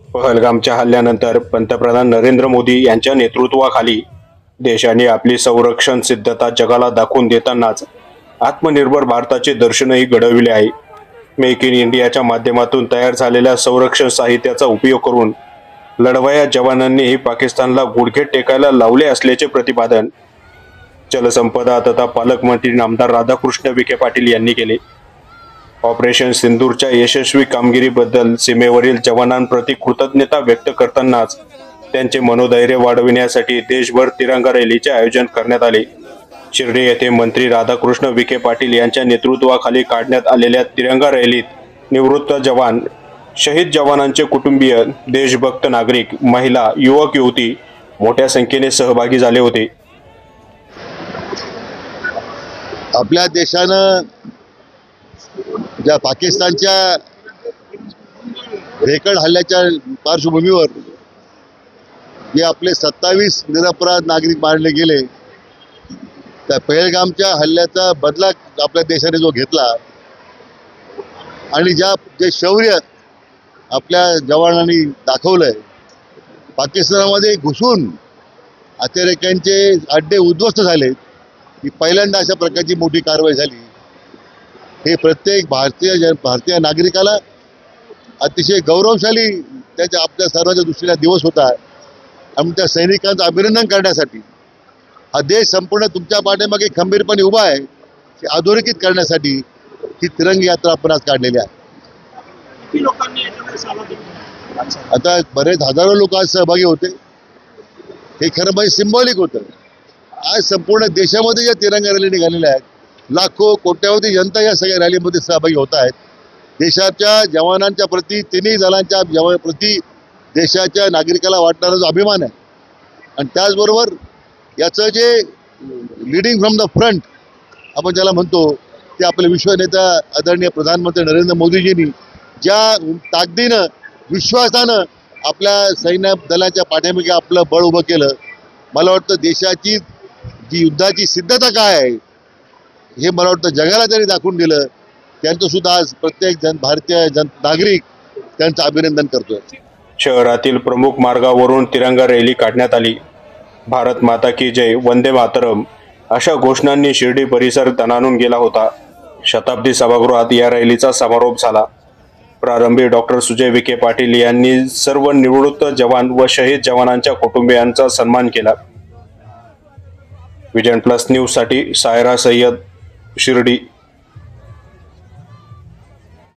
पहलगामच्या हल्ल्यानंतर पंतप्रधान नरेंद्र मोदी यांच्या नेतृत्वाखाली देशाने आपली संरक्षण सिद्धता जगाला दाखवून देतानाच आत्मनिर्भर भारताचे दर्शनही घडविले आहे। मेक इन इंडियाच्या माध्यमातून तयार झालेल्या संरक्षण साहित्याचा उपयोग करून लढवय्या जवानांनीही पाकिस्तानला गुडघे टेकायला लावले असल्याचे प्रतिपादन जलसंपदा तथा पालकमंत्री नामदार राधाकृष्ण विखे पाटील यांनी केले। ऑपरेशन सिंदूरच्या यशस्वी कामगिरीबद्दल सीमेवरील जवानांप्रती कृतज्ञता व्यक्त करतानाच त्यांचे मनोधैर्य वाढविण्यासाठी देशभर तिरंगा रॅलीचे आयोजन करण्यात आले। शिर्डी येथे मंत्री राधाकृष्ण विखे पाटील यांच्या नेतृत्वाखाली काढण्यात आलेल्या तिरंगा रॅलीत निवृत्त जवान, शहीद जवानांचे कुटुंबीय, देशभक्त नागरिक, महिला, युवक युवती मोठ्या संख्येने सहभागी झाले होते। आपल्या देशानं ज्या पाकिस्तानच्या भेकड हल्ल्याच्या पार्श्वभूमीवर जे आपले 27 निरपराध नागरिक मारले गेले, त्या पहलगामच्या हल्ल्याचा बदला आपल्या देशाने जो घेतला आणि जे शौर्य आपल्या जवानांनी दाखवलंय, पाकिस्तानामध्ये घुसून अतिरेक्यांचे अड्डे उद्ध्वस्त झाले, ही पहिल्यांदा अशा प्रकारची मोठी कारवाई झाली। हे प्रत्येक भारतीय नागरिकाला अतिशय गौरवशाली त्याच्या आपल्या सर्वांच्या दृष्टीने दिवस होता। आमच्या सैनिकांचं अभिनंदन करण्यासाठी हा देश संपूर्ण तुमच्या पाठीमागे खंबीरपणे उभा आहे। ते अधोरेखित करण्यासाठी ही तिरंगी यात्रा आपण आज काढलेली आहे। किती लोकांनी याच्यामध्ये सहभाग घेतला? आता बरेच हजारो लोक आज सहभागी होते। हे खरं म्हणजे सिंबॉलिक होतं। आज संपूर्ण देशामध्ये ज्या तिरंगा रॅली निघालेल्या आहेत, लाखो कोट्यावधी जनता या सगळ्या रॅलीमध्ये सहभागी होत आहेत। देशाच्या जवानांच्या प्रति, तिन्ही दलांच्या प्रति देशाच्या नागरिकाला वाटणारा जो अभिमान आहे, आणि त्याचबरोबर याचं जे लीडिंग फ्रॉम द फ्रंट आपण ज्याला म्हणतो, ते आपले विश्वनेता आदरणीय प्रधानमंत्री नरेंद्र मोदीजींनी ज्या ताकदीनं, विश्वासानं आपल्या सैन्य दलाच्या पाठीमागे आपलं बळ उभं केलं, मला वाटतं देशाची जी युद्धाची सिद्धता काय आहे हे मला वाटतं जगाला त्यांनी दाखवून दिलं। त्यांचं सुद्धा आज प्रत्येक भारतीय नागरिक त्यांचं अभिनंदन करतोय। शहरातील प्रमुख मार्गावरून तिरंगा रॅली काढण्यात आली। भारत माता की जय, वंदे मातरम अशा घोषणांनी शिर्डी परिसर दणाणून गेला होता। शताब्दी सभागृहात या रॅलीचा समारोप झाला। प्रारंभी डॉक्टर सुजय विखे पाटील यांनी सर्व निवृत्त जवान व शहीद जवानांच्या कुटुंबियांचा सन्मान केला। विजन प्लस न्यूज साठी सायरा सय्यद, शिर्डी।